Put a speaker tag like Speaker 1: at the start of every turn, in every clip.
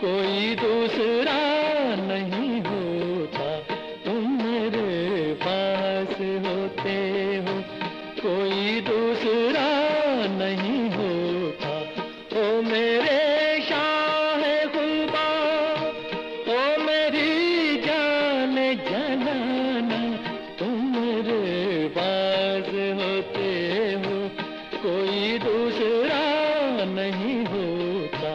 Speaker 1: कोई दूसरा नहीं होता, तुम मेरे पास होते हो, कोई दूसरा नहीं होता। ओ मेरे शाह खुदा, ओ मेरी जान जनाना, तुम मेरे पास होते हो, कोई दूसरा नहीं होता।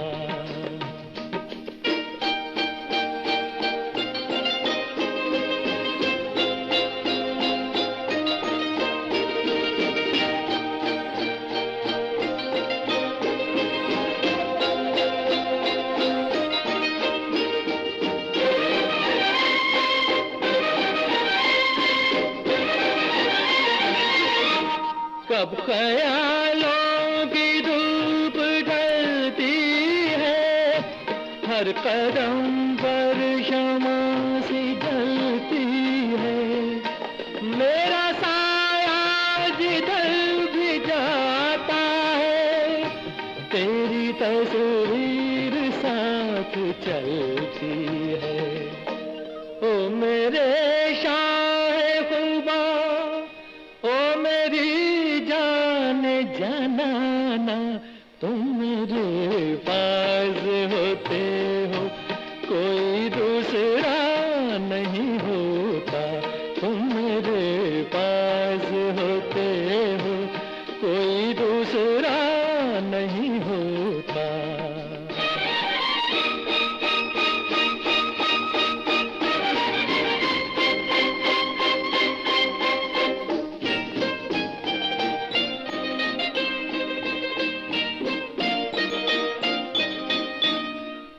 Speaker 1: कब ख्यालों की धूप ढलती है, हर कदम पर शमा सी जलती है, मेरा साया जिधर भी जाता है, तेरी तस्वीर साथ चलती है। ओ मेरे शाह खुदा, ओ मेरी जान जनाना, तुम मेरे पास होते हो, कोई दूसरा नहीं होता, तुम मेरे पास होते हो, कोई दूसरा नहीं होता।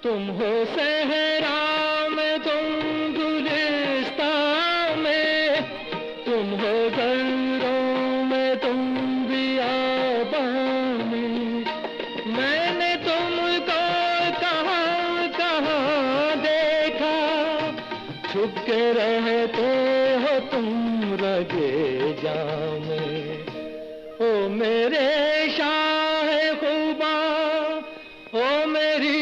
Speaker 1: तुम हो सहरा में, तुम गुलिस्तान में, तुम हो गैरों में, तुम बियाबान में, मैंने तुमको कहाँ कहाँ देखा, छुप के रहते हो तुम रगे जामे। ओ मेरे शाह खुदा, ओ मेरी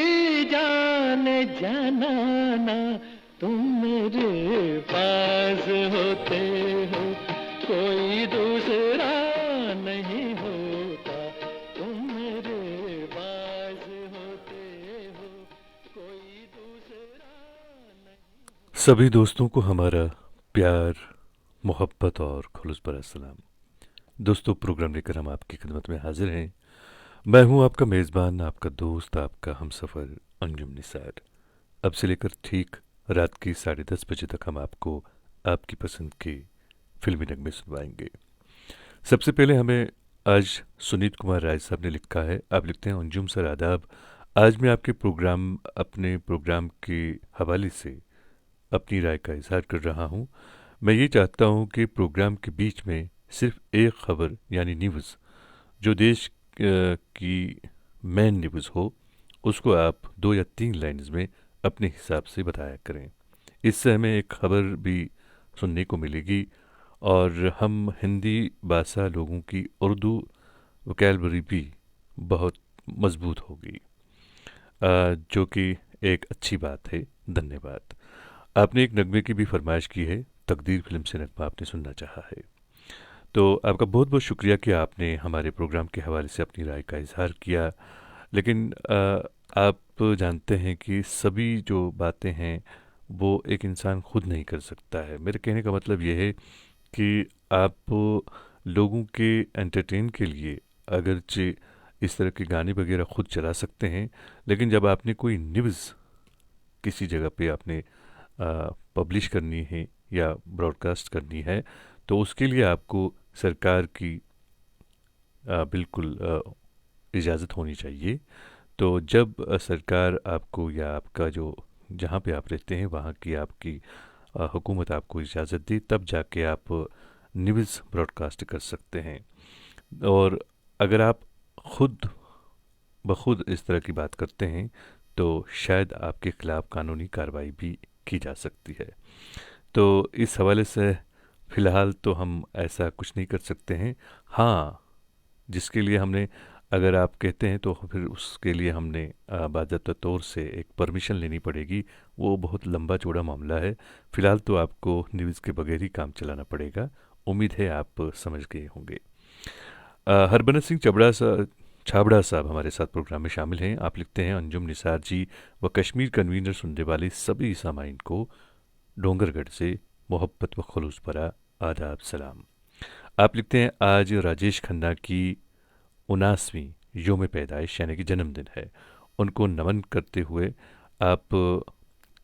Speaker 1: जान जनाना, तुम मेरे पास होते हो, कोई दूसरा नहीं होता, तुम मेरे पास होते हो, कोई दूसरा नहीं।
Speaker 2: सभी दोस्तों को हमारा प्यार, मोहब्बत और खुलूस भरा सलाम। दोस्तों, प्रोग्राम लेकर हम आपकी खिदमत में हाजिर हैं। मैं हूं आपका मेज़बान, आपका दोस्त, आपका हमसफ़र अंजुम निसार। अब से लेकर ठीक रात की 10:30 बजे तक हम आपको आपकी पसंद की फिल्मी नगमे सुनवाएंगे। सबसे पहले हमें आज सुनीत कुमार राय साहब ने लिखा है। आप लिखते हैं, अंजुम सर आदाब। आज मैं अपने प्रोग्राम के हवाले से अपनी राय का इजहार कर रहा हूँ। मैं ये चाहता हूँ कि प्रोग्राम के बीच में सिर्फ एक खबर यानी न्यूज़, जो देश की मेन न्यूज़ हो, उसको आप 2 या 3 लाइन्स में अपने हिसाब से बताया करें। इससे हमें एक खबर भी सुनने को मिलेगी और हम हिंदी भाषा लोगों की उर्दू वोकैबलरी भी बहुत मजबूत होगी, जो कि एक अच्छी बात है। धन्यवाद। आपने एक नगमे की भी फरमाइश की है, तकदीर फिल्म से नगमा आपने सुनना चाहा है, तो आपका बहुत बहुत शुक्रिया कि आपने हमारे प्रोग्राम के हवाले से अपनी राय का इजहार किया। लेकिन आप जानते हैं कि सभी जो बातें हैं वो एक इंसान खुद नहीं कर सकता है। मेरे कहने का मतलब ये है कि आप लोगों के एंटरटेन के लिए अगरचे इस तरह के गाने वगैरह खुद चला सकते हैं, लेकिन जब आपने कोई न्यूज़ किसी जगह पे आपने पब्लिश करनी है या ब्रॉडकास्ट करनी है, तो उसके लिए आपको सरकार की बिल्कुल इजाज़त होनी चाहिए। तो जब सरकार आपको या आपका जो जहाँ पे आप रहते हैं वहाँ की आपकी हुकूमत आपको इजाज़त दी, तब जाके आप न्यूज़ ब्रॉडकास्ट कर सकते हैं। और अगर आप खुद बखुद इस तरह की बात करते हैं तो शायद आपके ख़िलाफ़ कानूनी कार्रवाई भी की जा सकती है। तो इस हवाले से फ़िलहाल तो हम ऐसा कुछ नहीं कर सकते हैं। हाँ, जिसके लिए हमने अगर आप कहते हैं तो फिर उसके लिए हमने बाज़ाब्ता तौर से एक परमिशन लेनी पड़ेगी। वो बहुत लंबा चौड़ा मामला है। फ़िलहाल तो आपको न्यूज़ के बगैर ही काम चलाना पड़ेगा। उम्मीद है आप समझ गए होंगे। हरबंस सिंह छाबड़ा साहब हमारे साथ प्रोग्राम में शामिल हैं। आप लिखते हैं, अंजुम निसार जी व कश्मीर कन्वीनर सुनने वाले सभी सामाइन को डोंगरगढ़ से मोहब्बत व खलूस भरा आदाब सलाम। आप लिखते हैं, आज राजेश खन्ना की 79वीं योम पैदाइश यानी कि जन्मदिन है। उनको नमन करते हुए आप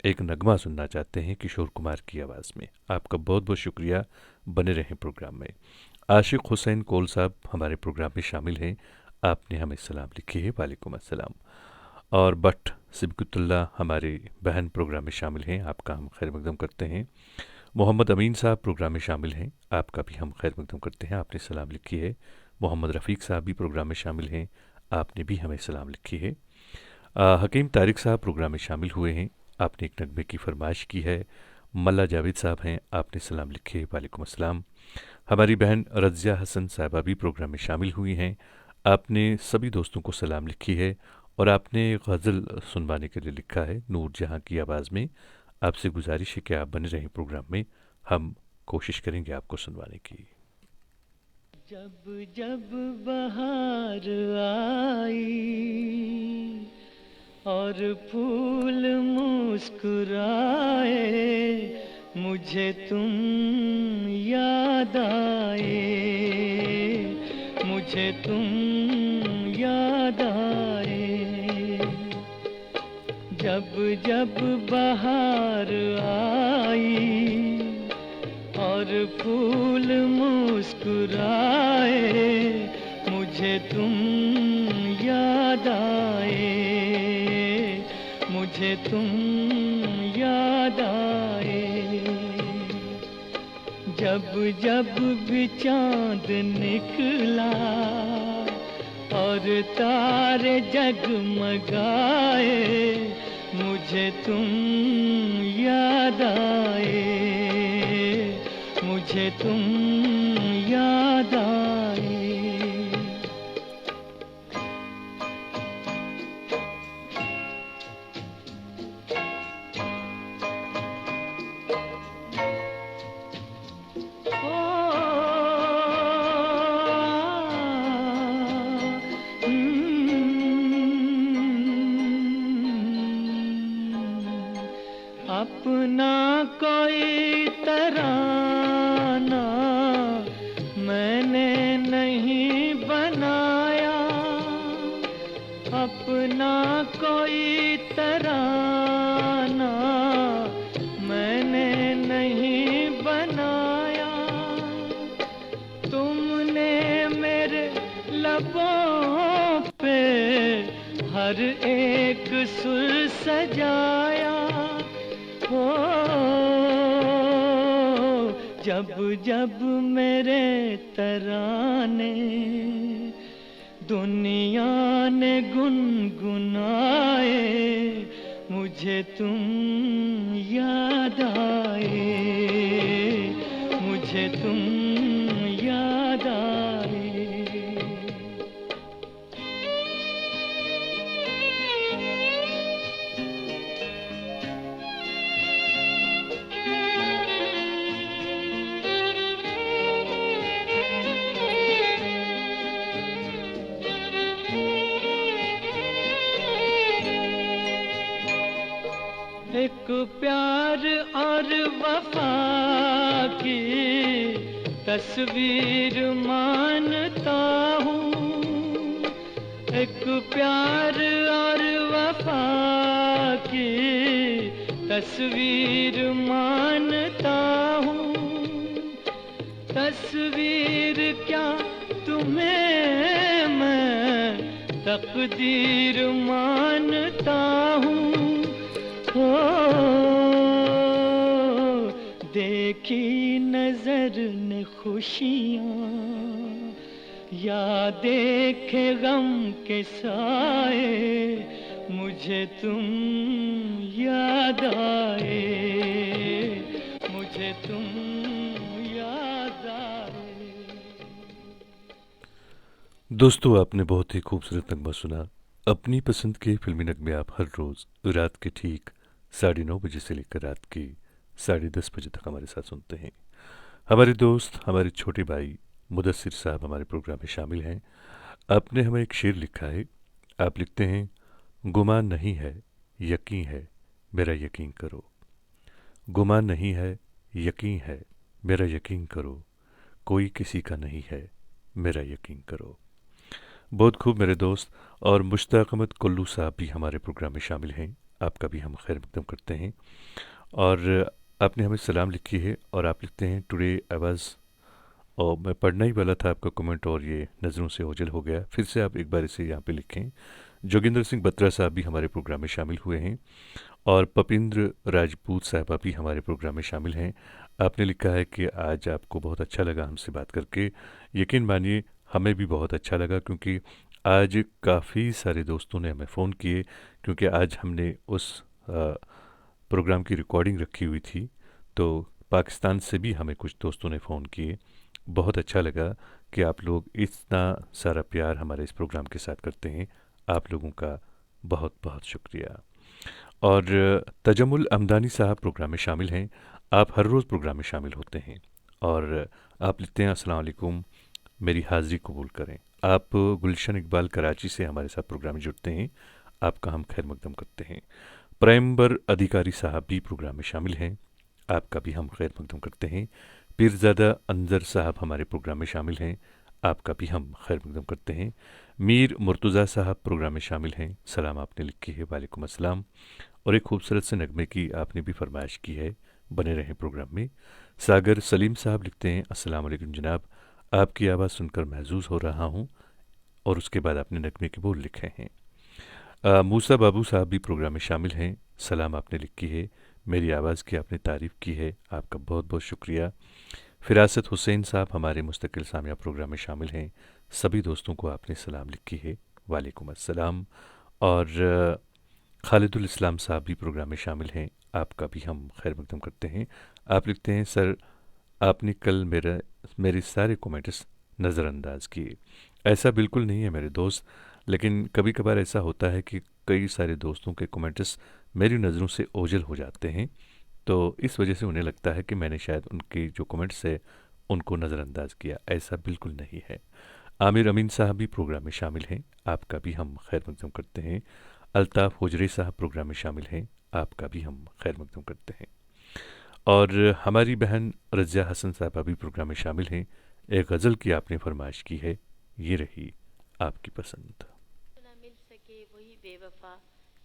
Speaker 2: एक नगमा सुनना चाहते हैं किशोर कुमार की आवाज़ में। आपका बहुत बहुत शुक्रिया, बने रहें प्रोग्राम में। आशिक हुसैन कोल साहब हमारे प्रोग्राम में शामिल हैं। आपने हमें सलाम लिखी है, वालेकुम अस्सलाम। और बट सिबकुतुल्ला हमारी बहन प्रोग्राम में शामिल हैं। आपका हम खैर मकदम करते हैं। मोहम्मद अमीन साहब प्रोग्राम में शामिल हैं। आपका भी हम खैर मकदम करते हैं। आपने सलाम लिखी है। मोहम्मद रफ़ीक साहब भी प्रोग्राम में शामिल हैं। आपने भी हमें सलाम लिखी है। हकीम तारिक साहब प्रोग्राम में शामिल हुए हैं। आपने एक नगमे की फरमाइश की है। मल्ला जावेद साहब हैं। आपने सलाम लिखे है, वालेकुम अस्सलाम। हमारी बहन रज़िया हसन साहिबा भी प्रोग्राम में शामिल हुई हैं। आपने सभी दोस्तों को सलाम लिखी है और आपने गज़ल सुनवाने के लिए लिखा है नूर जहाँ की आवाज़ में। आपसे गुजारिश है कि आप बने रहें प्रोग्राम में। हम कोशिश करेंगे आपको सुनवाने की।
Speaker 1: जब जब बहार आई और फूल मुस्कुराए, मुझे तुम याद आए, मुझे तुम याद आए। जब जब बहार आई और फूल मुस्कुराए, मुझे तुम याद आए, मुझे तुम याद आए। जब जब भी चांद निकला और तारे जगमगाए, मुझे तुम याद आए, मुझे तुम याद आए। अपना कोई तराना मैंने नहीं बनाया, अपना कोई तराना मैंने नहीं बनाया। तुमने मेरे लबों पे हर एक सुर सजाया। हो जब जब मेरे तराने दुनिया ने गुनगुनाए, मुझे तुम याद आए, मुझे तुम याद आए। एक प्यार और वफा की तस्वीर मानता हूँ, एक प्यार और वफा की तस्वीर मानता हूँ। तस्वीर क्या तुम्हें मैं तकदीर मानता हूँ। हो देखी नजर ने खुशियाँ या देखे गम के साए, मुझे तुम याद आए, मुझे तुम याद आए।
Speaker 2: दोस्तों आपने बहुत ही खूबसूरत नगमा सुना। अपनी पसंद के फिल्मी नगमे आप हर रोज़ रात के ठीक 9:30 बजे से लेकर रात के 10:30 बजे तक हमारे साथ सुनते हैं। हमारे दोस्त हमारे छोटे भाई मुदस्सिर साहब हमारे प्रोग्राम में शामिल हैं। आपने हमें एक शेर लिखा है। आप लिखते हैं, गुमान नहीं है यकीन है, मेरा यकीन करो। गुमान नहीं है यकीन है, मेरा यकीन करो। कोई किसी का नहीं है, मेरा यकीन करो। बहुत खूब मेरे दोस्त। और मुश्ताक अहमद कुल्लू साहब भी हमारे प्रोग्राम में शामिल हैं। आपका भी हम खैर मकदम करते हैं। और आपने हमें सलाम लिखी है और आप लिखते हैं, टुडे आई वाज, और मैं पढ़ना ही वाला था आपका कमेंट और ये नज़रों से ओझल हो गया। फिर से आप एक बार इसे यहाँ पे लिखें। जोगिंदर सिंह बत्रा साहब भी हमारे प्रोग्राम में शामिल हुए हैं और पपिंद्र राजपूत साहबा भी हमारे प्रोग्राम में शामिल हैं। आपने लिखा है कि आज आपको बहुत अच्छा लगा हमसे बात करके। यकीन मानिए हमें भी बहुत अच्छा लगा, क्योंकि आज काफ़ी सारे दोस्तों ने हमें फ़ोन किए, क्योंकि आज हमने उस प्रोग्राम की रिकॉर्डिंग रखी हुई थी। तो पाकिस्तान से भी हमें कुछ दोस्तों ने फ़ोन किए। बहुत अच्छा लगा कि आप लोग इतना सारा प्यार हमारे इस प्रोग्राम के साथ करते हैं। आप लोगों का बहुत बहुत शुक्रिया। और तजमुल अमदानी साहब प्रोग्राम में शामिल हैं। आप हर रोज़ प्रोग्राम में शामिल होते हैं और आप लिखते हैं, अस्सलाम वालेकुम, मेरी हाज़िरी कबूल करें। आप गुलशन इकबाल कराची से हमारे साथ प्रोग्राम में जुड़ते हैं। आपका हम खैर मकदम करते हैं। प्राइम्बर अधिकारी साहब भी प्रोग्राम में शामिल हैं। आपका भी हम खैर मकदम करते हैं। पीरज़ादा अंजर साहब हमारे प्रोग्राम में शामिल हैं। आपका भी हम खैर मकदम करते हैं। मीर मुर्तज़ा साहब प्रोग्राम में शामिल हैं। सलाम आपने लिखी है, वालेकुम अस्सलाम। और एक खूबसूरत से नगमे की आपने भी फरमाइश की है, बने रहें प्रोग्राम में। सागर सलीम साहब लिखते हैं, अस्सलाम वालेकुम जनाब, आपकी आवाज़ सुनकर महजूज हो रहा हूँ। और उसके बाद आपने नगमे के बोल लिखे हैं। मूसा बाबू साहब भी प्रोग्राम में शामिल हैं। सलाम आपने लिखी है, मेरी आवाज़ की आपने तारीफ़ की है, आपका बहुत बहुत शुक्रिया। फिरासत हुसैन साहब हमारे मुस्तकिल सामिया प्रोग्राम में शामिल हैं। सभी दोस्तों को आपने सलाम लिखी है, वालेकुम अस्सलाम। और खालिदुल इस्लाम साहब भी प्रोग्राम में शामिल हैं। आपका भी हम खैर मकदम करते हैं। आप लिखते हैं, सर आपने कल मेरे सारे कमेंट्स नज़रअंदाज किए। ऐसा बिल्कुल नहीं है मेरे दोस्त, लेकिन कभी कभार ऐसा होता है कि कई सारे दोस्तों के कमेंट्स मेरी नज़रों से ओझल हो जाते हैं, तो इस वजह से उन्हें लगता है कि मैंने शायद उनके जो कमेंट्स है उनको नज़रअंदाज किया। ऐसा बिल्कुल नहीं है। आमिर अमीन साहब भी प्रोग्राम में शामिल हैं। आपका भी हम खैर मकदम करते हैं। अल्ताफ़ हुजरे साहब प्रोग्राम में शामिल हैं। आपका भी हम खैर मकदम करते हैं। और हमारी बहन रज़िया हसन साहब भी प्रोग्राम में शामिल हैं। एक गज़ल की आपने फरमाइश की है, ये रही आपकी पसंद।
Speaker 3: ना मिल सके वही बेवफा,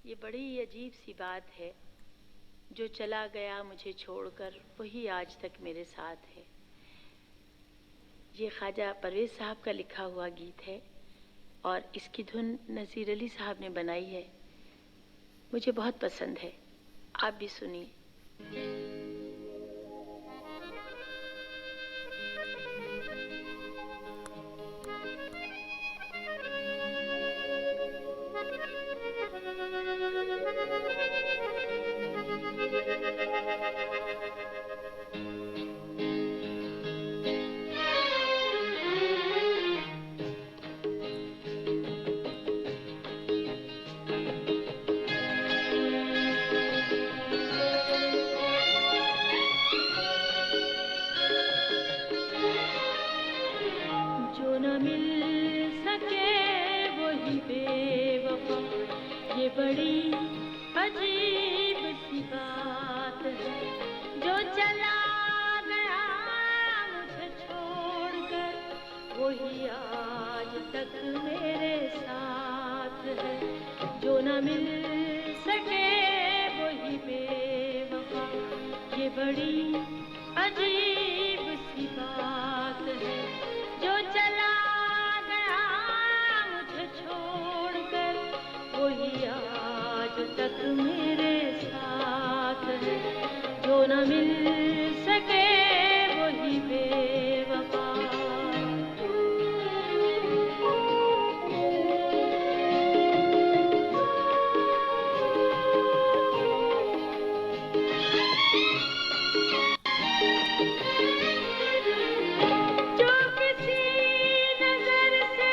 Speaker 3: ये बड़ी अजीब सी बात है। जो चला गया मुझे छोड़कर वही आज तक मेरे साथ है। ये ख्वाजा परवेज़ साहब का लिखा हुआ गीत है और इसकी धुन नज़ीर अली साहब ने बनाई है। मुझे बहुत पसंद है, आप भी सुनिए।
Speaker 4: बड़ी अजीब सी बात है, जो चला गया मुझे छोड़कर वही आज तक मेरे साथ है। जो न मिल सके वही बेवफा, ये बड़ी अजीब सी बात है। जो चला गया मुझे छोड़कर वही आज तक मेरे साथ है। जो न मिल सके वही बेवफा। जो किसी नजर से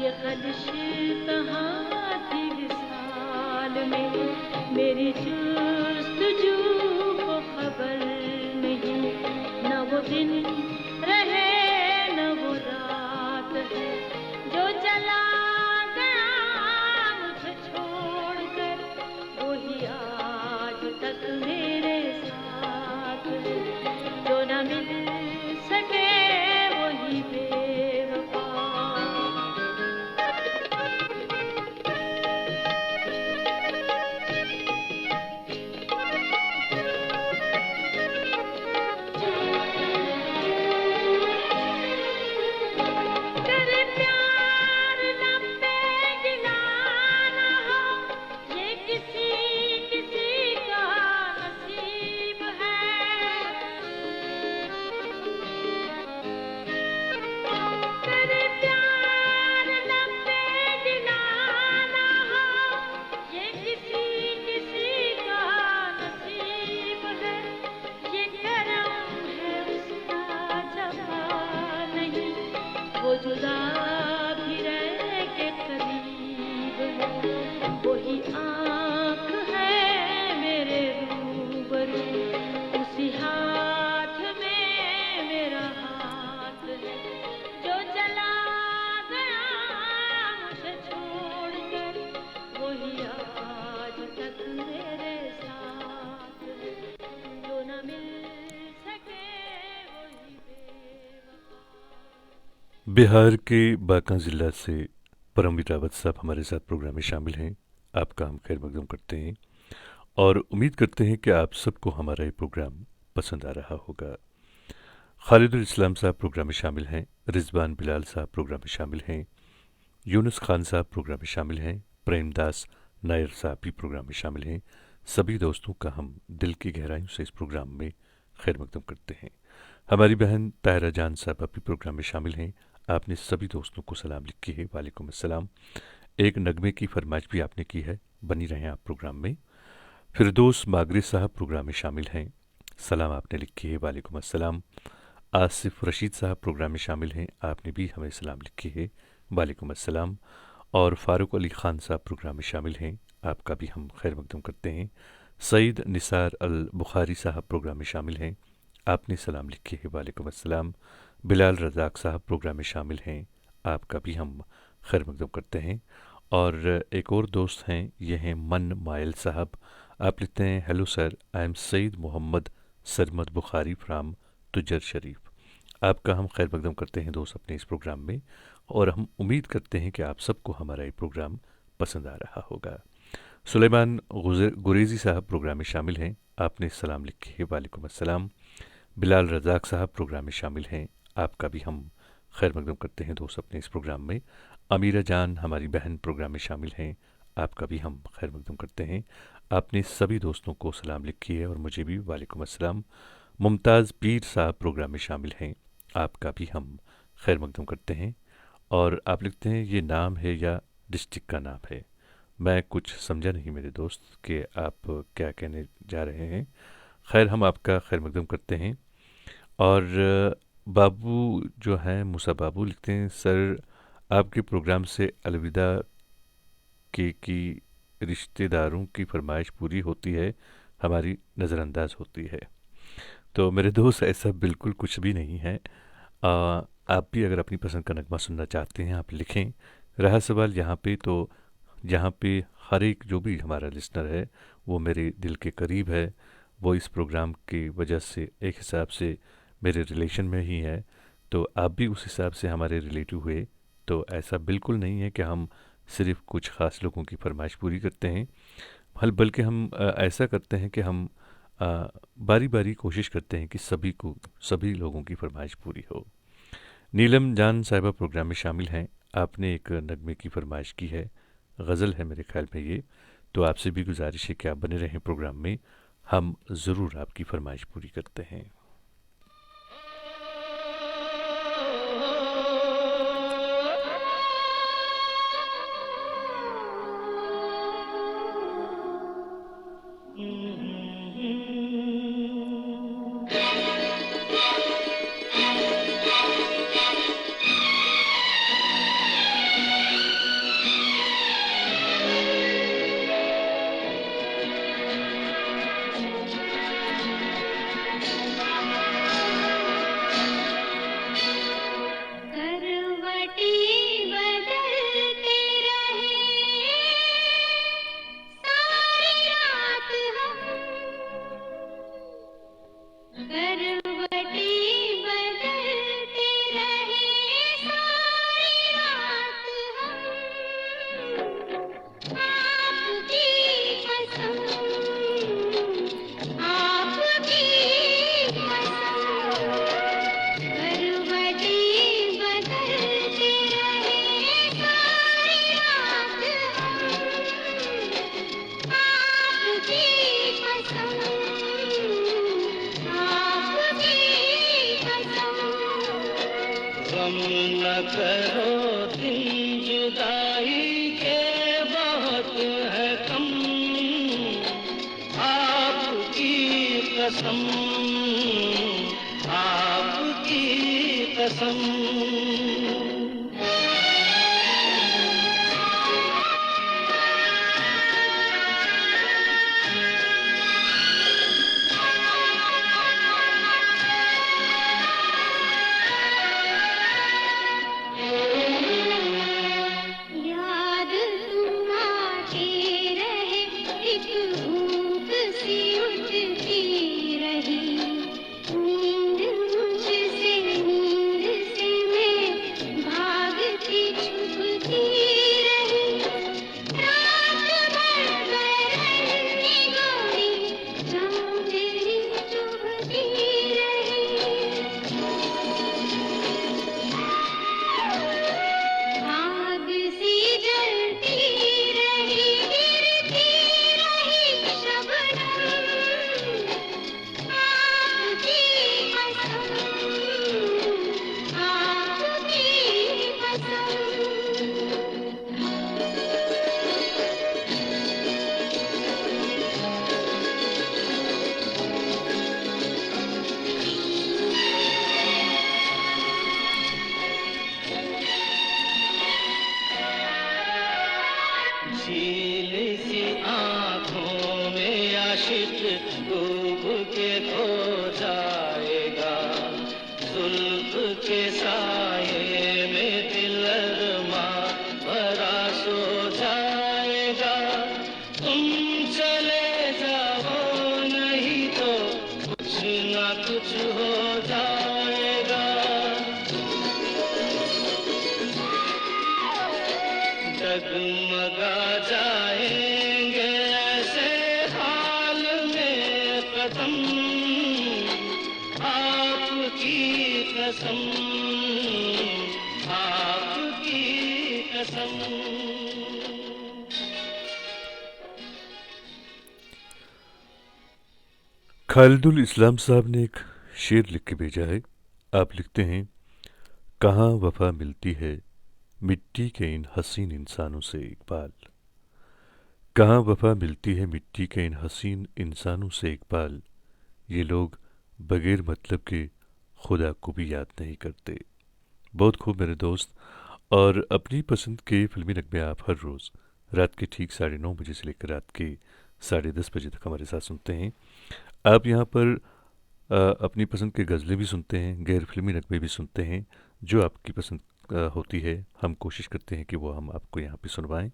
Speaker 4: ये ख़लिश कहाँ थी विसाल में, मेरी जुस्तजू को खबर नहीं, न वो दिन रहे न वो रात है जो चला गया मुझे छोड़कर, वही आज तक मेरे साथ है, जो न मिल सके वही बेवफा। तेरे प्यार लब पे गिला ना हो, ये किसी किसी का नसीब है। तेरे प्यार लब पे गिला ना हो, ये किसी किसी का नसीब है, ये करम है उसका जफा नहीं, वो जुदा भी रह के करीब है, वही आँख है मेरे रूबरू, उसी हाथ में मेरा हाथ है, जो चला गया मुझे छोड़कर, वही आज तक मेरे साथ है, जो न मिल सके वही बेवफा।
Speaker 2: बिहार के बांका ज़िला से परमवीर रावत साहब हमारे साथ प्रोग्राम में शामिल हैं। आपका हम खैर मकदम करते हैं और उम्मीद करते हैं कि आप सबको हमारा ये प्रोग्राम पसंद आ रहा होगा। खालिदुल इस्लाम साहब प्रोग्राम में शामिल हैं, रिजवान बिलाल साहब प्रोग्राम में शामिल हैं, यूनुस खान साहब प्रोग्राम में शामिल हैं, प्रेमदास नायर साहब भी प्रोग्राम में शामिल हैं। सभी दोस्तों का हम दिल की गहराइयों से इस प्रोग्राम में खैर मकदम करते हैं। हमारी बहन ताहिरा जान साहब भी प्रोग्राम में शामिल हैं। आपने सभी दोस्तों को सलाम लिखी है, वालेकुम अस्सलाम। एक नगमे की फरमाइश भी आपने की है, बनी रहें आप प्रोग्राम में। फिरदौस मागरे साहब प्रोग्राम में शामिल हैं, सलाम आपने लिखी है, वालेकुम अस्सलाम। आसिफ रशीद साहब प्रोग्राम में शामिल हैं, आपने भी हमें सलाम लिखी है, वालेकुम अस्सलाम। और फ़ारूक अली ख़ान साहब प्रोग्राम में शामिल हैं, आपका भी हम खैर मकदम करते हैं। सईद निसार अल बुखारी साहब प्रोग्राम में शामिल हैं, आपने सलाम लिखी है, वालेकुम अस्सलाम। बिलाल रज़ाक साहब प्रोग्राम में शामिल हैं, आपका भी हम खैर मकदम करते हैं। और एक और दोस्त हैं, ये हैं मन मायल साहब। आप लिखते हैं, hello sir, I am Syed Mohammad Sarmad Bukhari from Tujar Sharif. आपका हम खैर मकदम करते हैं दोस्त अपने इस प्रोग्राम में, और हम उम्मीद करते हैं कि आप सबको हमारा ये प्रोग्राम पसंद आ रहा होगा। सुलेमान गुरेजी साहब प्रोग्राम में शामिल हैं, आपने सलाम लिखी है, वालेकुम अस्सलाम। बिलाल रज़ाक साहब प्रोग्राम में शामिल हैं, आपका भी हम खैर मकदम करते हैं दोस्त अपने इस प्रोग्राम में। अमीरा जान हमारी बहन प्रोग्राम में शामिल हैं, आपका भी हम खैर मकदम करते हैं। आपने सभी दोस्तों को सलाम लिखी है और मुझे भी, वालेकुम अस्सलाम। मुमताज़ पीर साहब प्रोग्राम में शामिल हैं, आपका भी हम खैर मकदम करते हैं। और आप लिखते हैं, ये नाम है या डिस्ट्रिक्ट का नाम है? मैं कुछ समझा नहीं मेरे दोस्त कि आप क्या कहने जा रहे हैं। खैर, हम आपका खैर मकदम करते हैं। और बाबू जो हैं, मूसा बाबू लिखते हैं, सर आपके प्रोग्राम से अलविदा की रिश्तेदारों की फरमाइश पूरी होती है, हमारी नज़रअंदाज होती है। तो मेरे दोस्त, ऐसा बिल्कुल कुछ भी नहीं है। आप भी अगर अपनी पसंद का नगमा सुनना चाहते हैं, आप लिखें। रहा सवाल यहाँ पे, तो यहाँ पे हर एक जो भी हमारा लिसनर है वो मेरे दिल के करीब है, वो इस प्रोग्राम की वजह से एक हिसाब से मेरे रिलेशन में ही है, तो आप भी उस हिसाब से हमारे रिलेटिव हुए। तो ऐसा बिल्कुल नहीं है कि हम सिर्फ़ कुछ ख़ास लोगों की फरमाइश पूरी करते हैं, बल्कि हम ऐसा करते हैं कि हम बारी बारी कोशिश करते हैं कि सभी लोगों की फरमाइश पूरी हो। नीलम जान साहिबा प्रोग्राम में शामिल हैं, आपने एक नगमे की फरमाइश की है, गज़ल है मेरे ख्याल में ये। तो आपसे भी गुजारिश है कि आप बने रहें प्रोग्राम में, हम ज़रूर आपकी फरमाइश पूरी करते हैं।
Speaker 1: गम न करो दिन जुदाई के बहुत है कम, आपकी कसम, आपकी कसम।
Speaker 4: याद तुम आती रहे, एक भूख सी उठती रही, नींद मुझसे, नींद से मैं भागती छुपती रही, रात भर बरसती गोरी, जंजीरें चुभती रही। आग सी जलती रही, गिरती रही शबनम, आपकी कसम, आपकी कसम।
Speaker 1: झील सी आँखों में आशिक डूब के खो जाएगा, जुल्फ के साये में दिल अरमा भरा सो जाएगा। तुम चले जाओ नहीं तो कुछ ना कुछ हो जाएगा। डगमगा जाएंगे ऐसे हाल में कदम, आपकी कसम, आपकी कसम।
Speaker 2: खालिदुल इस्लाम साहब ने एक शेर लिख के भेजा है। आप लिखते हैं, कहाँ वफा मिलती है मिट्टी के इन हसीन इंसानों से इकबाल, कहाँ वफा मिलती है मिट्टी के इन हसीन इंसानों से इकबाल, ये लोग बगैर मतलब के खुदा को भी याद नहीं करते। बहुत खूब मेरे दोस्त। और अपनी पसंद के फिल्मी नगमे आप हर रोज़ रात के ठीक 9:30 बजे से लेकर रात के 10:30 बजे तक हमारे साथ सुनते हैं। आप यहाँ पर अपनी पसंद के गज़लें भी सुनते हैं, गैर फिल्मी नगमे भी सुनते हैं। जो आपकी पसंद होती है हम कोशिश करते हैं कि वो हम आपको यहाँ पे सुनवाएं।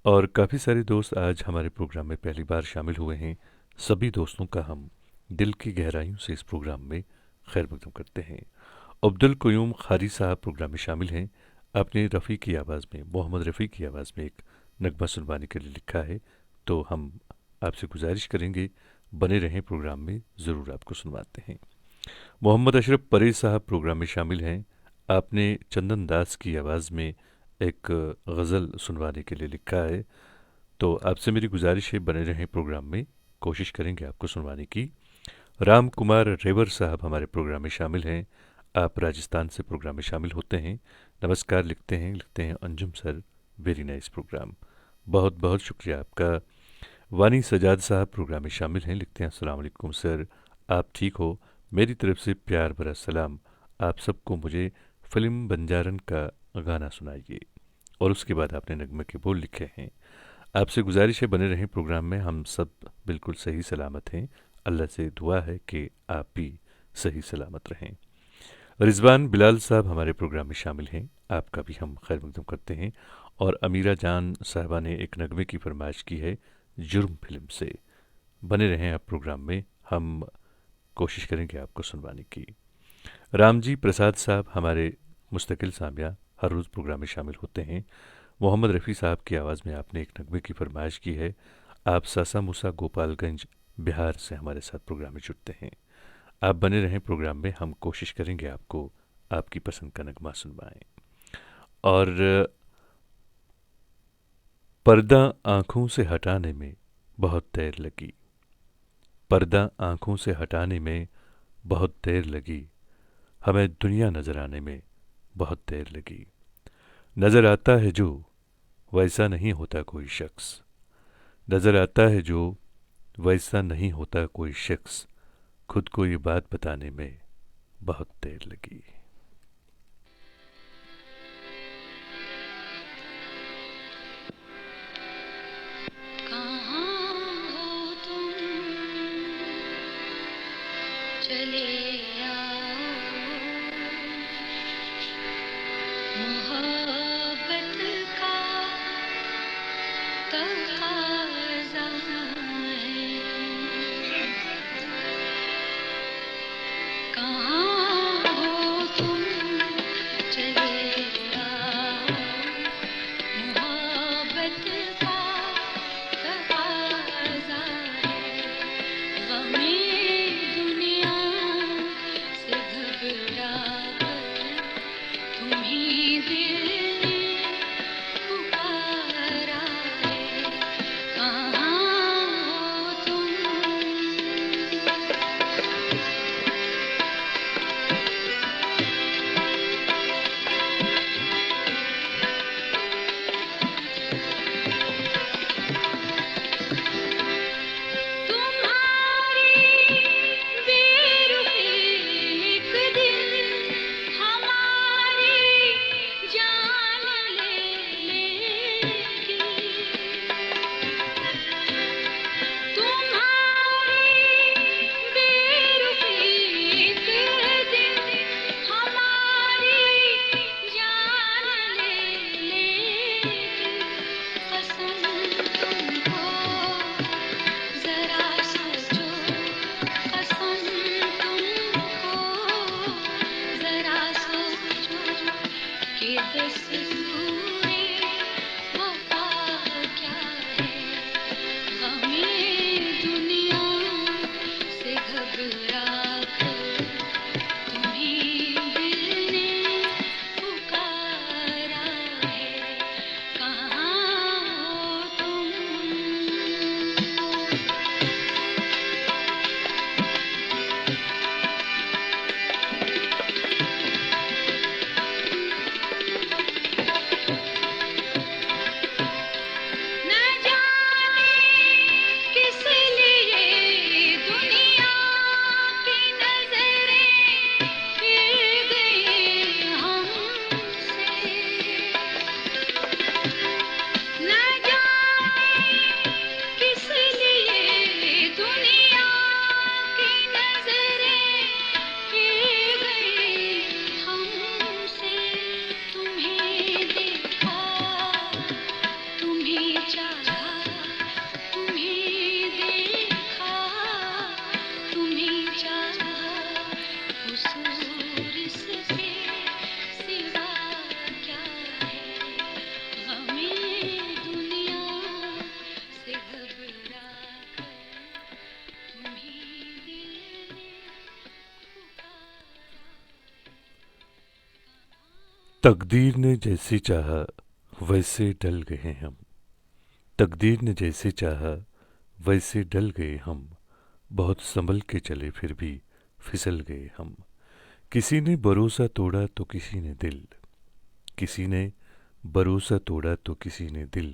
Speaker 2: और काफ़ी सारे दोस्त आज हमारे प्रोग्राम में पहली बार शामिल हुए हैं। सभी दोस्तों का हम दिल की गहराइयों से इस प्रोग्राम में खैर मकदम करते हैं। अब्दुल क़य्यूम ख़ारी साहब प्रोग्राम में शामिल हैं। आपने रफ़ी की आवाज़ में, मोहम्मद रफ़ी की आवाज़ में एक नगमा सुनवाने के लिए लिखा है, तो हम आपसे गुजारिश करेंगे बने रहें प्रोग्राम में, ज़रूर आपको सुनवाते हैं। मोहम्मद अशरफ परेज साहब प्रोग्राम में शामिल हैं। आपने चंदन दास की आवाज़ में एक गज़ल सुनवाने के लिए लिखा है, तो आपसे मेरी गुजारिश है बने रहें प्रोग्राम में, कोशिश करेंगे आपको सुनवाने की। राम कुमार रेवर साहब हमारे प्रोग्राम में शामिल हैं। आप राजस्थान से प्रोग्राम में शामिल होते हैं। नमस्कार लिखते हैं Anjum sir, very nice program, बहुत बहुत शुक्रिया आपका। वानी सजाद साहब प्रोग्राम में शामिल हैं, लिखते हैं अस्सलाम वालेकुम सर, आप ठीक हो, मेरी तरफ से प्यार भरा सलाम, आप सबको मुझे फिल्म बंजारन का गाना सुनाइए। और उसके बाद आपने नगमे के बोल लिखे हैं। आपसे गुजारिश है बने रहें प्रोग्राम में, हम सब बिल्कुल सही सलामत हैं, अल्लाह से दुआ है कि आप भी सही सलामत रहें। रिजवान बिलाल साहब हमारे प्रोग्राम में शामिल हैं, आपका भी हम खैर मकदम करते हैं। और अमीरा जान साहबा ने एक नगमे की फरमाइश की है जुर्म फिल्म से। बने रहें आप प्रोग्राम में, हम कोशिश करेंगे आपको सुनवाने की। रामजी प्रसाद साहब हमारे मुस्तकिल सामिया हर रोज़ प्रोग्राम में शामिल होते हैं। मोहम्मद रफ़ी साहब की आवाज़ में आपने एक नगमे की फरमाइश की है। आप सासा मूसा गोपालगंज बिहार से हमारे साथ प्रोग्राम में जुड़ते हैं। आप बने रहें प्रोग्राम में, हम कोशिश करेंगे आपको आपकी पसंद का नगमा सुनवाएं। और पर्दा आँखों से हटाने में बहुत देर लगी, पर्दा आँखों से हटाने में बहुत देर लगी, हमें दुनिया नज़र आने में बहुत देर लगी। नज़र आता है जो वैसा नहीं होता कोई शख्स, नज़र आता है जो वैसा नहीं होता कोई शख्स, खुद को ये बात बताने में बहुत देर लगी।
Speaker 4: कहाँ हो तुम, चले आओ, मोहब्बत का तकाज़ा है। कहाँ हो तुम, चले आओ, मोहब्बत का तकाज़ा है। गमे दुनिया से घबरा कर तुम्हीं दिल ने पुकारा है। कहाँ हो तुम, तुम्हारी बेरुखी एक दिन हमारी जान ले लेगी। तुम्हारी बेरुखी एक दिन हमारी जान ले लेगी। कसम तुमको जरा सोचो, कसम तुमको जरा सोचो कि दस्तूरे वफा क्या है। गमे दुनिया से घबरा कर तुम्हीं दिल ने पुकारा है। कहाँ हो तुम, न जाने किस लिए दुनिया की नजरें फिर गई हमसे। न जाने किस लिए दुनिया की नजरें फिर गई हमसे। तुम्हें देखा, तुम्हें चाहा, तुम्हें देखा, तुम्हें चाहा, हुजूर इससे सिवा क्या है। गमे दुनिया से घबरा कर तुम्हीं दिल ने पुकारा।
Speaker 2: तकदीर ने जैसे चाहा वैसे डल गए हम, तकदीर ने जैसे चाहा वैसे डल गए हम, बहुत संभल के चले फिर भी फिसल गए हम। किसी ने भरोसा तोड़ा तो किसी ने दिल, किसी ने भरोसा तोड़ा तो किसी ने दिल,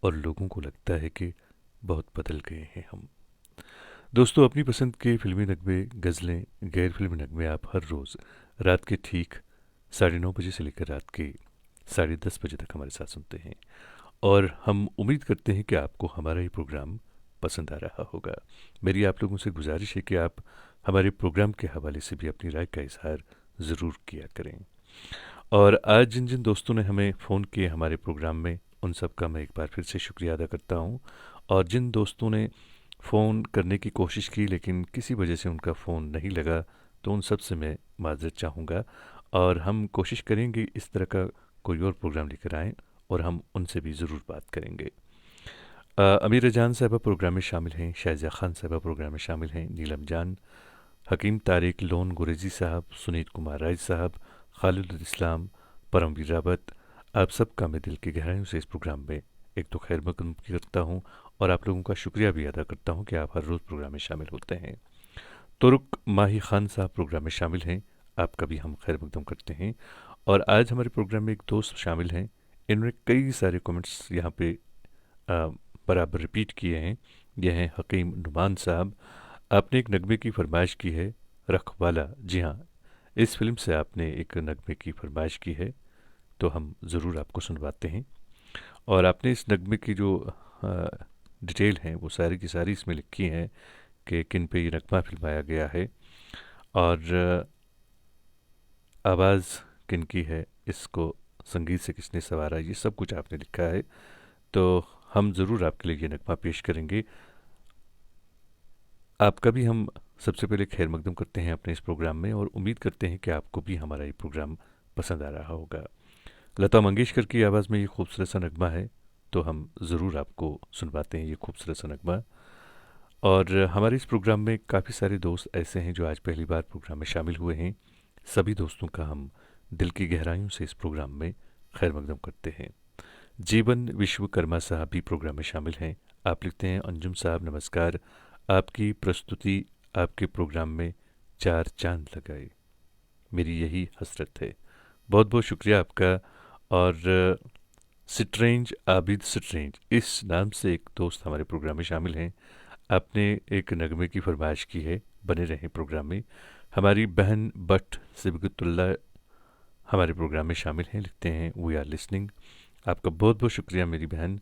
Speaker 2: और लोगों को लगता है कि बहुत बदल गए हैं हम। दोस्तों, अपनी पसंद के फिल्मी नगमे, गज़लें, गैर फिल्मी नगमे आप हर रोज़ रात के ठीक 9:30 बजे से लेकर रात के 10:30 बजे तक हमारे साथ सुनते हैं, और हम उम्मीद करते हैं कि आपको हमारा ये प्रोग्राम पसंद आ रहा होगा। मेरी आप लोगों से गुजारिश है कि आप हमारे प्रोग्राम के हवाले से भी अपनी राय का इजहार ज़रूर किया करें। और आज जिन जिन दोस्तों ने हमें फ़ोन किए हमारे प्रोग्राम में, उन सब का मैं एक बार फिर से शुक्रिया अदा करता हूँ। और जिन दोस्तों ने फ़ोन करने की कोशिश की लेकिन किसी वजह से उनका फ़ोन नहीं लगा, तो उन सब से मैं माज़रत चाहूँगा, और हम कोशिश करेंगे इस तरह का कोई और प्रोग्राम लेकर आएँ और हम उनसे भी ज़रूर बात करेंगे। अमीर जान साहबा प्रोग्राम में शामिल हैं, शायज़ा खान साहबा प्रोग्राम में शामिल हैं, नीलम जान, हकीम तारिक, लोन गुरेजी साहब, सुनीत कुमार राय साहब, खालिद इस्लाम, परमवीर रावत, आप सबका मैं दिल की गहराइयों से इस प्रोग्राम में एक तो खैर मकदम करता हूँ, और आप लोगों का शुक्रिया भी अदा करता हूँ कि आप हर रोज़ प्रोग्राम में शामिल होते हैं। तुरुक माही खान साहब प्रोग्राम में शामिल हैं, आपका भी हम खैर मकदम करते हैं। और आज हमारे प्रोग्राम में एक दोस्त शामिल हैं। इन्होंने कई सारे कमेंट्स यहाँ पे बराबर रिपीट किए हैं। यह हैं हकीम नुमान साहब। आपने एक नगमे की फरमाइश की है, रखवाला। जी हाँ, इस फिल्म से आपने एक नगमे की फरमाइश की है, तो हम ज़रूर आपको सुनवाते हैं। और आपने इस नगमे की जो डिटेल हैं वो सारी की सारी इसमें लिखी हैं कि किन पे ये नगमा फिल्माया गया है और आवाज़ किन की है, इसको संगीत से किसने संवारा, ये सब कुछ आपने लिखा है। तो हम ज़रूर आपके लिए ये नगमा पेश करेंगे। आपका भी हम सबसे पहले खैर मकदम करते हैं अपने इस प्रोग्राम में और उम्मीद करते हैं कि आपको भी हमारा ये प्रोग्राम पसंद आ रहा होगा। लता मंगेशकर की आवाज़ में ये खूबसूरत सा नगमा है, तो हम ज़रूर आपको सुनवाते हैं ये खूबसूरत सा नगमा। और हमारे इस प्रोग्राम में काफ़ी सारे दोस्त ऐसे हैं जो आज पहली बार प्रोग्राम में शामिल हुए हैं। सभी दोस्तों का हम दिल की गहराइयों से इस प्रोग्राम में खैर मकदम करते हैं। जीवन विश्वकर्मा साहब भी प्रोग्राम में शामिल हैं। आप लिखते हैं, अंजुम साहब नमस्कार, आपकी प्रस्तुति आपके प्रोग्राम में 4 चांद लगाए, मेरी यही हसरत है। बहुत बहुत शुक्रिया आपका। और स्ट्रेंज आबिद स्ट्रेंज, इस नाम से एक दोस्त हमारे प्रोग्राम में शामिल हैं। आपने एक नगमे की फरमाइश की है, बने रहें प्रोग्राम में। हमारी बहन बट सिबगतुल्ला हमारे प्रोग्राम में शामिल हैं, लिखते हैं वी आर लिसनिंग। आपका बहुत बहुत शुक्रिया मेरी बहन।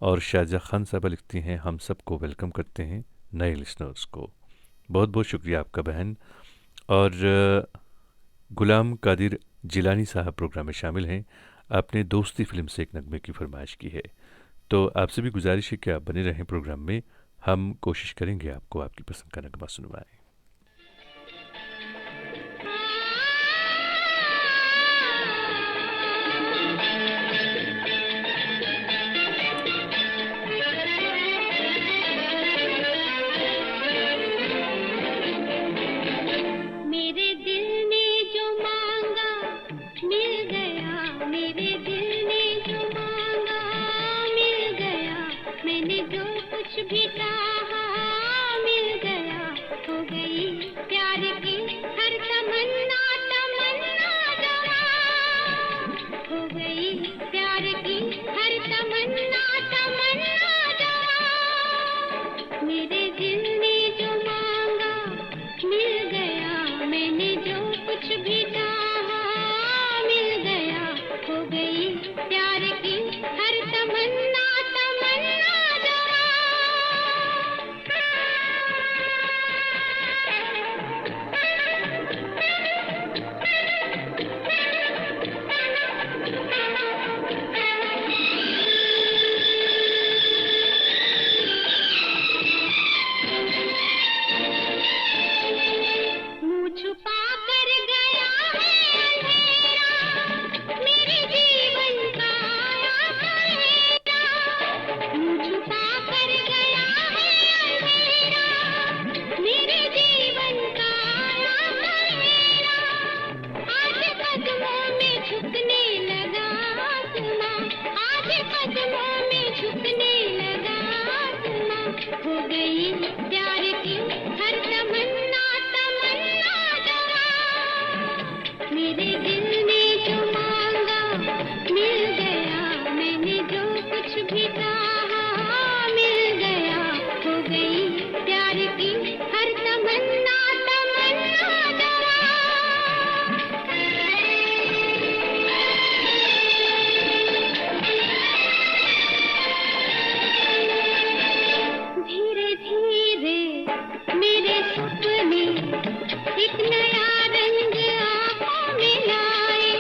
Speaker 2: और शाहजहाँ खान साहबा लिखती हैं, हम सबको वेलकम करते हैं नए लिसनर्स को। बहुत बहुत शुक्रिया आपका बहन। और गुलाम कादिर जिलानी साहब प्रोग्राम में शामिल हैं। आपने दोस्ती फिल्म से एक नगमे की फरमाइश की है, तो आपसे भी गुजारिश है कि आप बने रहें प्रोग्राम में। हम कोशिश करेंगे आपको आपकी पसंद का नगमा सुनवाएं।
Speaker 4: मेरे दिल ने जो मांगा मिल गया, मेरे दिल ने जो मांगा मिल गया, मैंने जो कुछ भी चाहा मिल गया, हो गई प्यार की हर तमन्ना तमन्ना जवां, हो गई प्यार की हर तमन्ना तमन्ना जवां, मेरे दिल ने जो मांगा मिल गया, मैंने जो कुछ भी चाहा मिल गया, हो गई प्यार की हर तमन्ना तमन्ना मुँह छुपा कर गया है अंधेरा, मेरे जीवन का आया सवेरा, मुँह छुपा कर गया है अंधेरा, मेरे जीवन का आया सवेरा, आज कदमों में झुकने लगा आसमां, आज कदमों में झुकने लगा आसमां, हो गई प्यार की हर तमन्ना तमन्ना जवां, मेरे दिल ने जो मांगा मिल गया, मैंने जो कुछ भी चाहा मिल गया, हो गई प्यार की हर तमन्ना तमन्ना जवां, धीरे धीरे मेरे सपने एक नया रंग आंखों में लाए,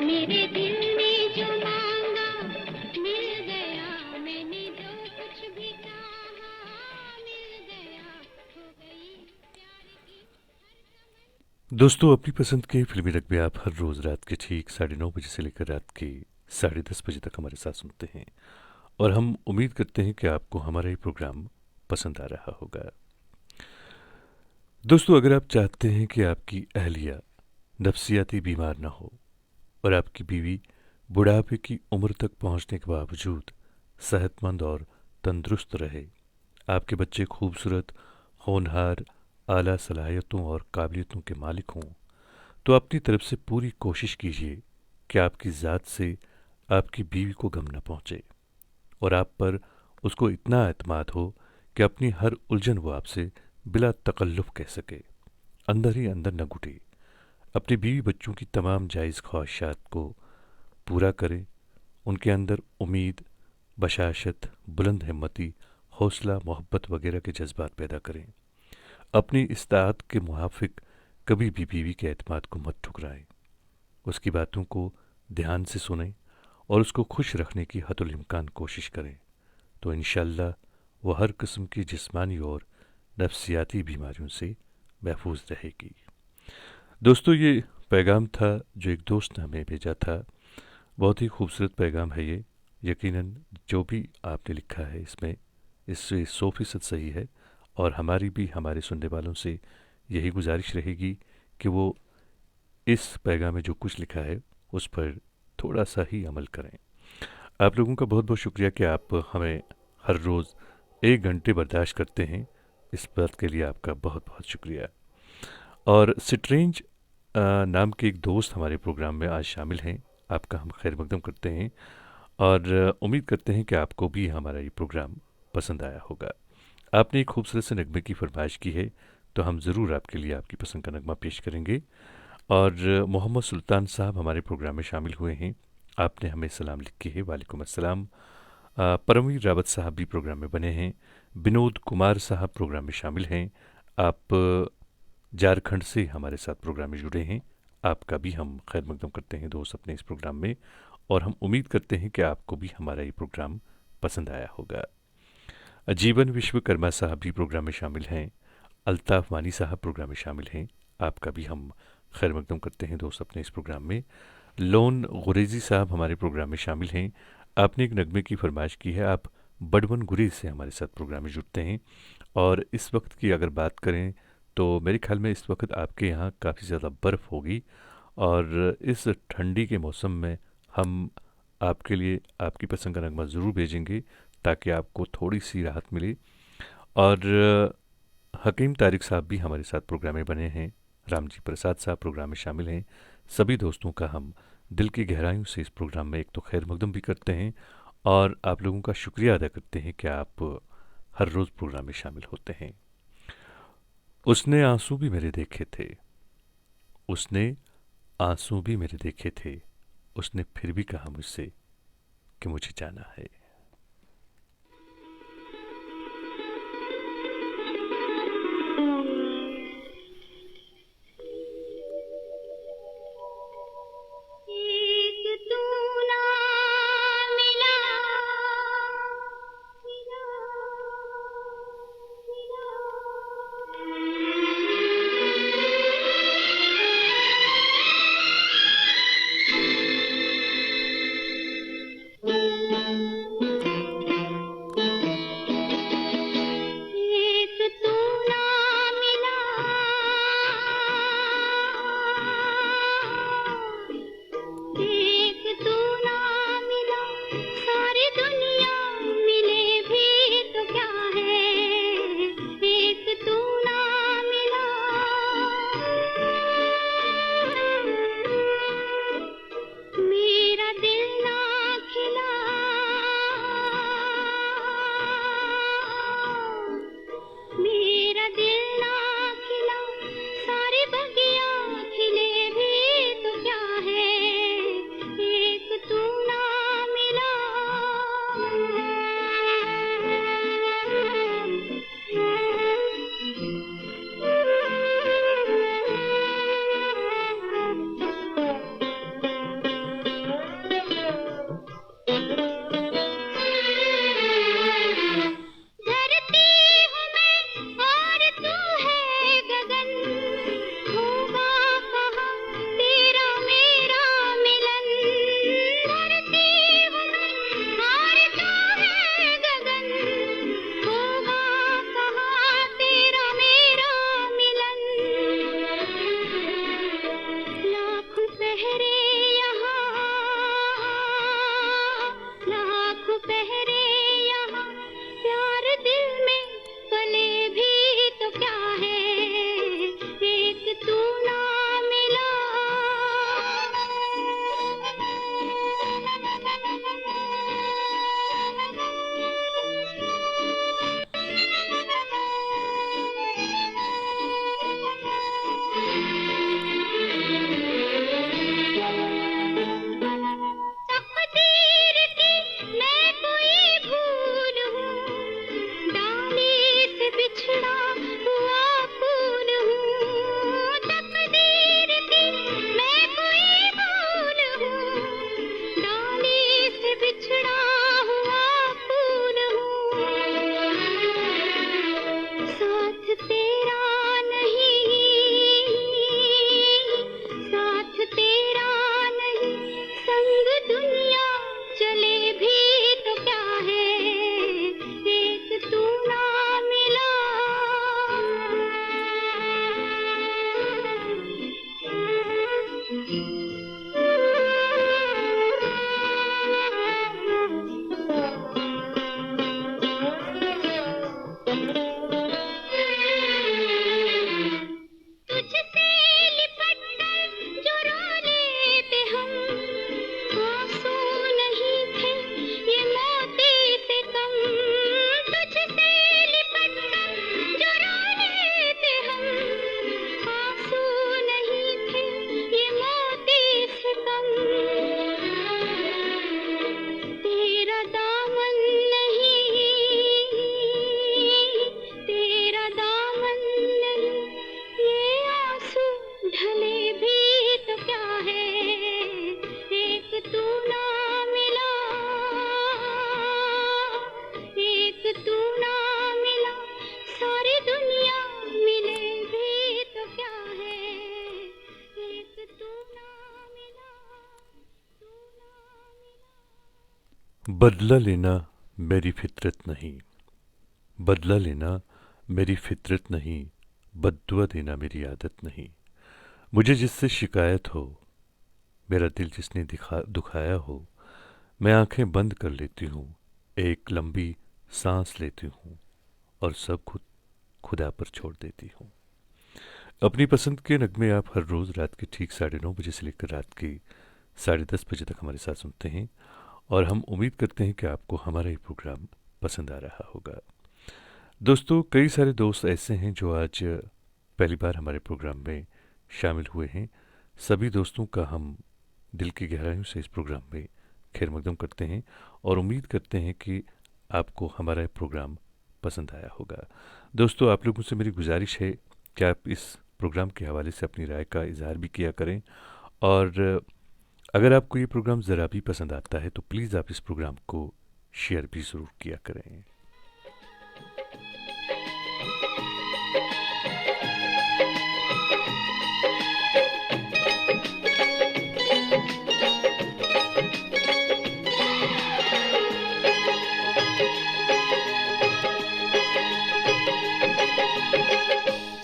Speaker 4: मेरे दिल ने जो मांगा मिल गया, मैंने जो कुछ भी चाहा मिल गया, हो गई प्यार की हर तमन्ना।
Speaker 2: दोस्तों, अपनी पसंद के फिल्मी रकबे आप हर रोज़ रात के ठीक 9:30 बजे से लेकर रात के 10:30 बजे तक हमारे साथ सुनते हैं, और हम उम्मीद करते हैं कि आपको हमारा ये प्रोग्राम पसंद आ रहा होगा। दोस्तों, अगर आप चाहते हैं कि आपकी अहलिया नफसियाती बीमार ना हो और आपकी बीवी बुढ़ापे की उम्र तक पहुंचने के बावजूद सेहतमंद और तंदुरुस्त रहे, आपके बच्चे खूबसूरत, होनहार, आला सलाहियतों और काबिलियतों के मालिक हों, तो अपनी तरफ से पूरी कोशिश कीजिए कि आपकी ज़ात से आपकी बीवी को गम न पहुँचे और आप पर उसको इतना एतमाद हो कि अपनी हर उलझन वो आपसे बिला तकल्लुफ़ कह सके, अंदर ही अंदर न घुटे। अपनी बीवी बच्चों की तमाम जायज़ ख्वाहिशात को पूरा करें, उनके अंदर उम्मीद, बशाशत, बुलंद हिम्मती, हौसला, मोहब्बत वगैरह के जज्बात पैदा करें। अपनी इस्ताअत के मुआफ़िक कभी भी बीवी के एतमाद को मत ठुकराएं, उसकी बातों को ध्यान से सुनें और उसको खुश रखने की हदुल इम्कान कोशिश करें, तो इंशाअल्लाह वह हर किस्म की जिस्मानी और नफ्सियाती बीमारियों से महफूज रहेगी। दोस्तों, ये पैगाम था जो एक दोस्त ने हमें भेजा था। बहुत ही खूबसूरत पैगाम है ये। यकीनन जो भी आपने लिखा है इसमें, इससे 100% सही है, और हमारी भी हमारे सुनने वालों से यही गुजारिश रहेगी कि वो इस पैगाम में जो कुछ लिखा है उस पर थोड़ा सा ही अमल करें। आप लोगों का बहुत बहुत शुक्रिया कि आप हमें हर रोज़ 1 घंटे बर्दाश्त करते हैं। इस बात के लिए आपका बहुत बहुत शुक्रिया। और स्ट्रेंज नाम के एक दोस्त हमारे प्रोग्राम में आज शामिल हैं। आपका हम खैर मकदम करते हैं और उम्मीद करते हैं कि आपको भी हमारा ये प्रोग्राम पसंद आया होगा। आपने एक खूबसूरत से नगमे की फरमाइश की है, तो हम ज़रूर आपके लिए आपकी पसंद का नगमा पेश करेंगे। और मोहम्मद सुल्तान साहब हमारे प्रोग्राम में शामिल हुए हैं। आपने हमें सलाम लिखी है, वालेकुम अस्सलाम। परमवीर रावत साहब भी प्रोग्राम में बने हैं। विनोद कुमार साहब प्रोग्राम में शामिल हैं। आप झारखंड से हमारे साथ प्रोग्राम में जुड़े हैं। आपका भी हम खैर मकदम करते हैं दोस्त अपने इस प्रोग्राम में, और हम उम्मीद करते हैं कि आपको भी हमारा ये प्रोग्राम पसंद आया होगा। जीवन विश्वकर्मा साहब भी प्रोग्राम में शामिल हैं। अल्ताफ़ वानी साहब प्रोग्राम में शामिल हैं। आपका भी हम खैर मकदम करते हैं दोस्त अपने इस प्रोग्राम में। लोन गुरेजी साहब हमारे प्रोग्राम में शामिल हैं। आपने एक नगमे की फरमाइश की है। आप बड़वन गुरेज से हमारे साथ प्रोग्राम में जुड़ते हैं, और इस वक्त की अगर बात करें तो मेरे ख्याल में इस वक्त आपके यहाँ काफ़ी ज़्यादा बर्फ़ होगी, और इस ठंडी के मौसम में हम आपके लिए आपकी पसंद का नगमा ज़रूर भेजेंगे ताकि आपको थोड़ी सी राहत मिले। और हकीम तारिक साहब भी हमारे साथ प्रोग्राम में बने हैं। रामजी प्रसाद साहब प्रोग्राम में शामिल हैं। सभी दोस्तों का हम दिल की गहराइयों से इस प्रोग्राम में एक तो खैर मकदम भी करते हैं, और आप लोगों का शुक्रिया अदा करते हैं कि आप हर रोज़ प्रोग्राम में शामिल होते हैं। उसने आंसू भी मेरे देखे थे, उसने आंसू भी मेरे देखे थे, उसने फिर भी कहा मुझसे कि मुझे जाना है।
Speaker 4: एक तू ना मिला, मिला, मिला। दुनिया चले भी तो क्या है, एक तू ना मिला। तुझसे लिपट कर जो रो लेते हम, आंसू नहीं थे ये मोती से कम। तुझसे लिपट कर जो रो लेते हम, आंसू नहीं थे ये मोती से कम। तेरा दामन नहीं, तेरा दामन नहीं, ये आंसू ढले भी तो क्या है, एक तू ना मिला, एक तू ना मिला। सारी दुनिया मिले भी तो क्या है, एक तू ना मिला, तू ना मिला।
Speaker 2: बदला लेना मेरी फितरत नहीं, बदला लेना मेरी फितरत नहीं, बद्दुआ देना मेरी आदत नहीं। मुझे जिससे शिकायत हो, मेरा दिल जिसने दुखाया हो, मैं आंखें बंद कर लेती हूँ, एक लंबी सांस लेती हूँ और सब खुदा पर छोड़ देती हूँ। अपनी पसंद के नगमे आप हर रोज़ रात के ठीक 9:30 बजे से लेकर रात के 10:30 बजे तक हमारे साथ सुनते हैं और हम उम्मीद करते हैं कि आपको हमारा ये प्रोग्राम पसंद आ रहा होगा। दोस्तों, कई सारे दोस्त ऐसे हैं जो आज पहली बार हमारे प्रोग्राम में शामिल हुए हैं। सभी दोस्तों का हम दिल की गहराइयों से इस प्रोग्राम में खैर मकदम करते हैं और उम्मीद करते हैं कि आपको हमारा ये प्रोग्राम पसंद आया होगा। दोस्तों, आप लोगों से मेरी गुजारिश है कि आप इस प्रोग्राम के हवाले से अपनी राय का इजहार भी किया करें और अगर आपको ये प्रोग्राम ज़रा भी पसंद आता है तो प्लीज़ आप इस प्रोग्राम को शेयर भी ज़रूर किया करें।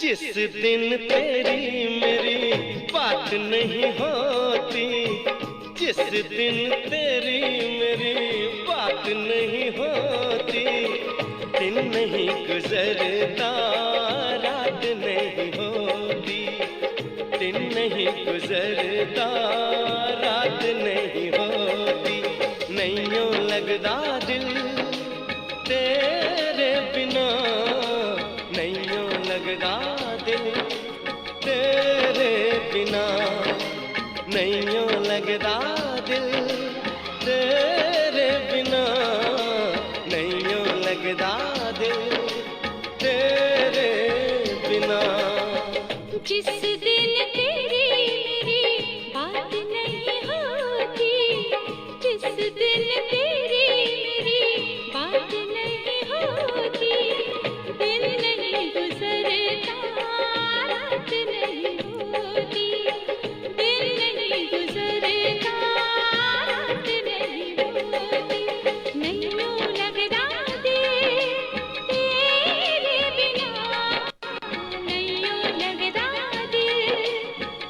Speaker 1: जिस दिन तेरी मेरी बात नहीं होती, जिस दिन तेरी मेरी बात नहीं होती, दिन नहीं गुजरता रात नहीं होती, दिन नहीं गुजरता रात नहीं होती। नहीं यूं लगदा दिल तेरे बिना, नहीं यूं लगदा दिल तेरे बिना, नहीं यूं लगदा दिल तेरे बिना, नहीं यूं लगदा दिल तेरे बिना।
Speaker 4: जिस दिन तेरी मेरी बात नहीं होती, जिस दिन तेरी मेरी बात नहीं होती, दिन नहीं गुजरता रात नहीं होती, दिन नहीं गुजरता रात नहीं होती। नहीं यूं लगदा दिल तेरे बिना, नहीं यूं लगदा दिल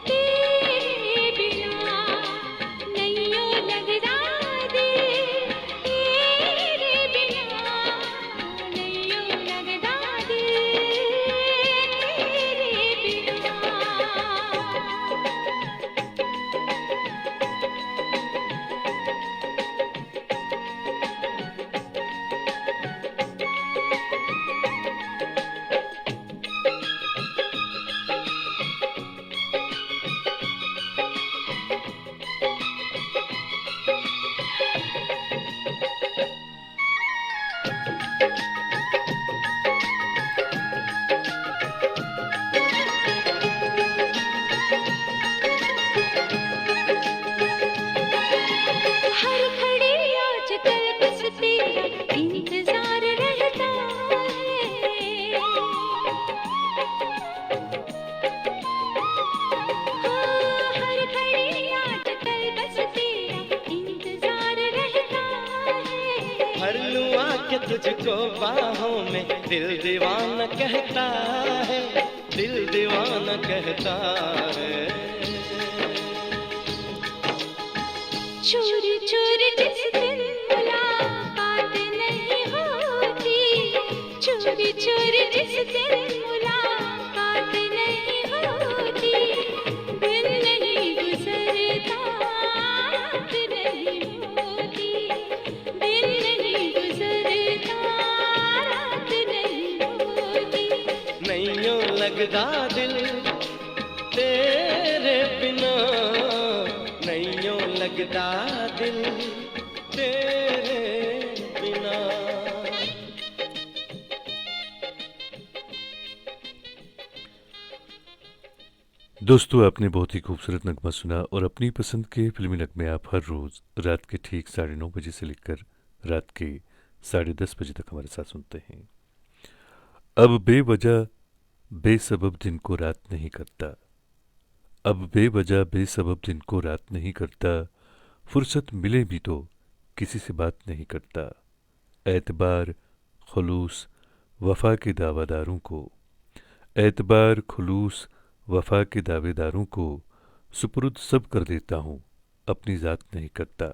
Speaker 4: तेरे बिना, नहीं यूं लगदा दिल
Speaker 1: तुझको बाहों में, दिल दीवाना कहता है, दिल दीवाना कहता है।
Speaker 4: चोरी चोरी जिस दिन मुलाकात नहीं होती, चोरी चोरी जिस दिन मुलाकात नहीं होती, दिन नहीं गुजरता रात नहीं होती, दिन नहीं गुजरता रात नहीं होती।
Speaker 1: नैयों लगदा दिल तेरे बिना, नैयों लगदा दिल तेरे बिना।
Speaker 2: दोस्तों, आपने बहुत ही खूबसूरत नगमा सुना और अपनी पसंद के फिल्मी नगमे आप हर रोज़ रात के ठीक 9:30 बजे से लेकर रात के 10:30 बजे तक हमारे साथ सुनते हैं। अब बेवजह बेसबब दिन को रात नहीं करता, अब बेवजह बेसबब दिन को रात नहीं करता, फुर्सत मिले भी तो किसी से बात नहीं करता। एतबार खुलूस वफा के दावेदारों को, एतबार खुलूस वफा के दावेदारों को सुपुर्द सब कर देता हूँ, अपनी ज़ात नहीं करता।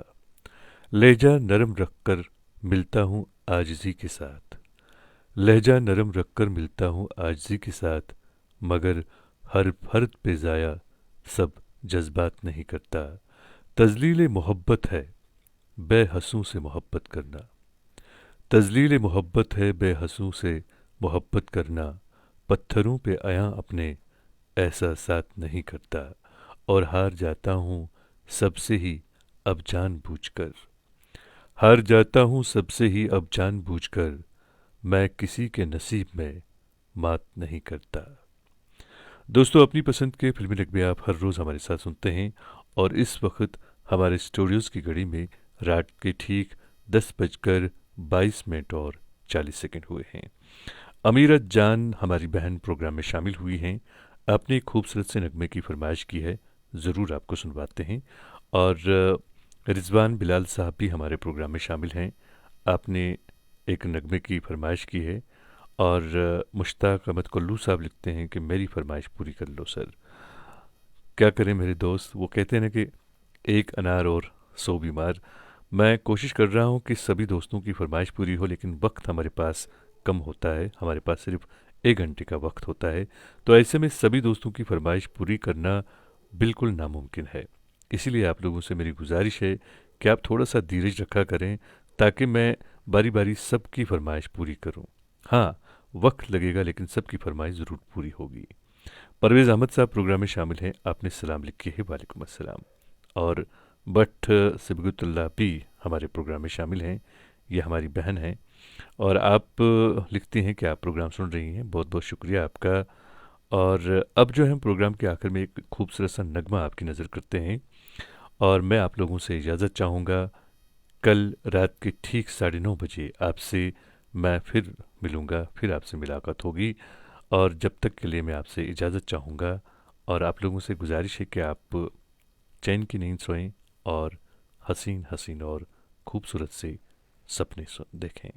Speaker 2: लहजा नरम रखकर मिलता हूँ आजिज़ी के साथ, लहजा नरम रखकर मिलता हूँ आजिज़ी के साथ, मगर हर फर्द पे ज़ाया सब जज्बात नहीं करता। तज़लील मोहब्बत है बेहसूं से मोहब्बत करना, तज़लील मोहब्बत है बेहसूं से मोहब्बत करना, पत्थरों पे आया अपने एहसासात नहीं करता, और हार जाता हूँ सबसे ही अब जानबूझकर, हार जाता हूँ सबसे ही अब जानबूझकर, मैं किसी के नसीब में मात नहीं करता। दोस्तों, अपनी पसंद के फिल्मी नगमे आप हर रोज़ हमारे साथ सुनते हैं और इस वक्त हमारे स्टूडियोज़ की घड़ी में रात के ठीक 10:22 और 40 हुए हैं। अमीरत जान हमारी बहन प्रोग्राम में शामिल हुई हैं, आपने एक खूबसूरत से नगमे की फरमाइश की है, ज़रूर आपको सुनवाते हैं। और रिजवान बिलाल साहब भी हमारे प्रोग्राम में शामिल हैं, आपने एक नगमे की फरमाइश की है। और मुश्ताक अहमद कुल्लू साहब लिखते हैं कि मेरी फरमाइश पूरी कर लो सर। क्या करें मेरे दोस्त, वो कहते हैं ना कि एक अनार और 100 बीमार। मैं कोशिश कर रहा हूँ कि सभी दोस्तों की फरमाइश पूरी हो, लेकिन वक्त हमारे पास कम होता है, हमारे पास सिर्फ 1 घंटे का वक्त होता है, तो ऐसे में सभी दोस्तों की फरमाइश पूरी करना बिल्कुल नामुमकिन है। इसीलिए आप लोगों से मेरी गुजारिश है कि आप थोड़ा सा धीरज रखा करें, ताकि मैं बारी बारी सबकी फरमाइश पूरी करूं। हाँ, वक्त लगेगा, लेकिन सबकी फरमाइश ज़रूर पूरी होगी। परवेज़ अहमद साहब प्रोग्राम में शामिल हैं, आपने सलाम लिखी है, वालेकुम अस्सलाम। और बट सिबगुतुल्लाह भी हमारे प्रोग्राम में शामिल हैं, ये हमारी बहन हैं, और आप लिखती हैं कि आप प्रोग्राम सुन रही हैं, बहुत बहुत शुक्रिया आपका। और अब जो है प्रोग्राम के आखिर में एक खूबसूरत सा नगमा आपकी नज़र करते हैं, और मैं आप लोगों से इजाज़त चाहूँगा। कल रात के ठीक 9:30 बजे आपसे मैं फिर मिलूँगा, फिर आपसे मुलाकात होगी, और जब तक के लिए मैं आपसे इजाज़त चाहूँगा। और आप लोगों से गुजारिश है कि आप चैन की नींद सोएं और हसीन हसीन और खूबसूरत से सपने देखें।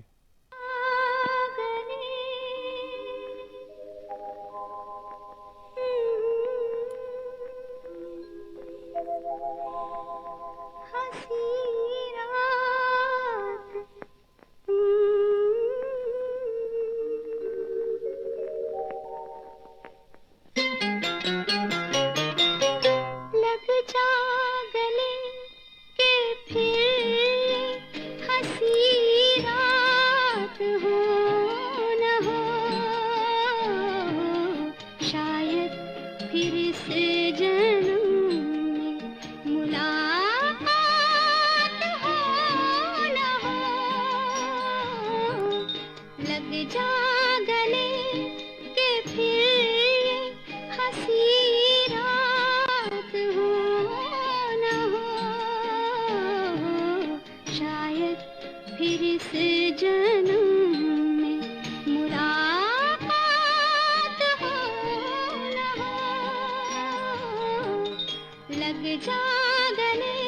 Speaker 4: लग जा गले